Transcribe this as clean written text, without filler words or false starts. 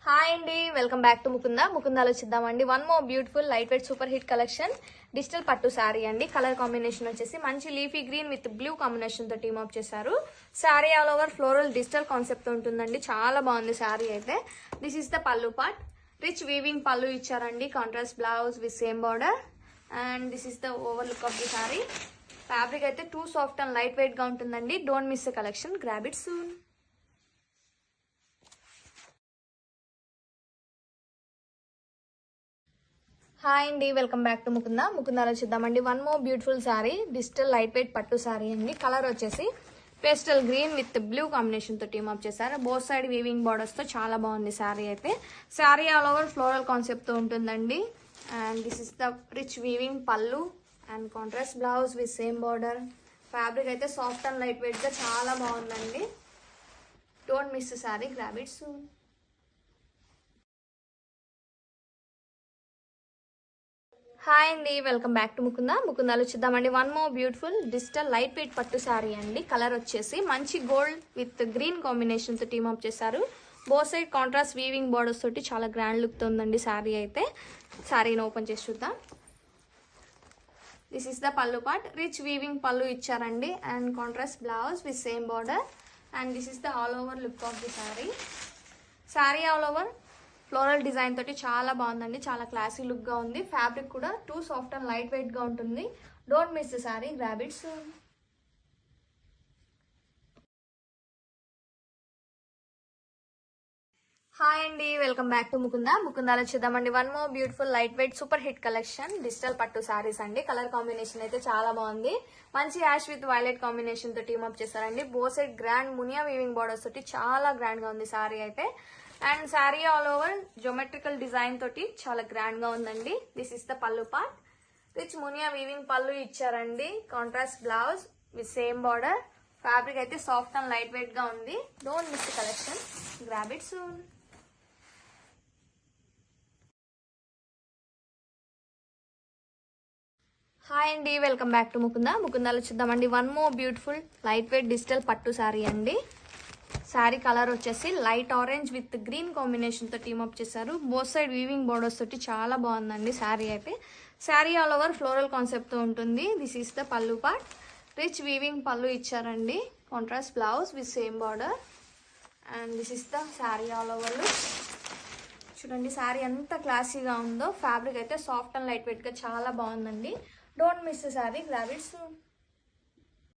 Hi అండి, welcome back to ముకుందాలో చూద్దామండి. One more beautiful light weight super hit collection digital పట్టు శారీ అండి. కలర్ కాంబినేషన్ వచ్చేసి మంచి leafy green with blue combination తో టీమ్ అప్ చేశారు. Sari all over floral digital concept తో ఉంటుందండి. చాలా బాగుంది శారీ అయితే. దిస్ ఇస్ ద పల్లు పార్ట్. రిచ్ వీవింగ్ పల్లు ఇచ్చారండి. Contrast blouse with same border and this is the over look of the sari. Fabric అయితే two soft and light weight గా ఉంటుందండి. Don't miss the collection, grab it soon. Hi అండి, welcome back to ముకుందాలో చూద్దామండి. One more beautiful sari digital light weight పట్టు శారీ అండి. Colour వచ్చేసి pastel green with blue combination తో టీమ్ అప్ చేశారు. బోత్ సైడ్ వీవింగ్ బార్డర్స్ తో చాలా బాగుంది శారీ అయితే. Sari all over floral concept తో ఉంటుందండి. And this is the rich weaving pallu and contrast blouse with same border. Fabric అయితే సాఫ్ట్ అండ్ లైట్ వెయిట్ గా చాలా బాగుందండి. Don't miss sari, grab it soon. Hi అండి, వెల్కమ్ బ్యాక్ టు ముకుందాలో చూద్దామండి. One more beautiful digital light weight పట్టు శారీ అండి. Colour వచ్చేసి మంచి గోల్డ్ విత్ గ్రీన్ కాంబినేషన్ తో టీమ్ అప్ చేశారు. Both side contrast weaving borders తోటి చాలా గ్రాండ్ లుక్ తో ఉందండి శారీ అయితే. శారీని ఓపెన్ చేసి చూద్దాం. దిస్ ఇస్ ద పల్లు పార్ట్. రిచ్ వీవింగ్ పల్లు ఇచ్చారండి and contrast blouse with same border and this is the all over look of the sari. Sari all over floral design తోటి చాలా బాగుందండి. చాలా క్లాసీ లుక్ గా ఉంది. ఫ్యాబ్రిక్ కూడా two soft and light weight గా ఉంటుంది. Don't miss the sari, grab it soon. Hi అండి, వెల్కమ్ బ్యాక్ టు ముకుందాలో చూద్దామండి. One more beautiful light weight super hit collection digital పట్టు సారీస్ అండి. కలర్ కాంబినేషన్ అయితే చాలా బాగుంది. మంచి యాష్ విత్ వైలెట్ కాంబినేషన్ తో టీమ్ అప్ చేశారండి. Both side grand Muniya weaving borders తోటి చాలా గ్రాండ్ గా ఉంది సారీ అయితే. And sari all over geometrical design తోటి చాలా గ్రాండ్ గా ఉందండి. దిస్ ఇస్ ద పల్లు పార్ట్. రిచ్ మునియా వీవింగ్ పల్లు ఇచ్చారండి. Contrast blouse with same border. Fabric అయితే సాఫ్ట్ అండ్ లైట్ వెయిట్ గా ఉంది. Don't miss the collection, grab it soon. Hi అండి, వెల్కమ్ బ్యాక్ టు ముకుందాలో చూద్దామండి. One more beautiful light weight digital పట్టు శారీ అండి. శారీ కలర్ వచ్చేసి light orange with green combination తో టీమ్ అప్ చేశారు. బోత్ సైడ్ వీవింగ్ బోర్డర్స్ తోటి చాలా బాగుందండి శారీ అయితే. Sari all over floral concept తో ఉంటుంది. దిస్ ఈస్ ద పల్లు పార్ట్. రిచ్ వీవింగ్ పల్లు ఇచ్చారండి. Contrast blouse with same border and this is the sari all over look. చూడండి శారీ ఎంత క్లాసీగా ఉందో. ఫ్యాబ్రిక్ అయితే సాఫ్ట్ అండ్ లైట్ వెయిట్ గా చాలా బాగుందండి. Don't miss the sari, grab it soon.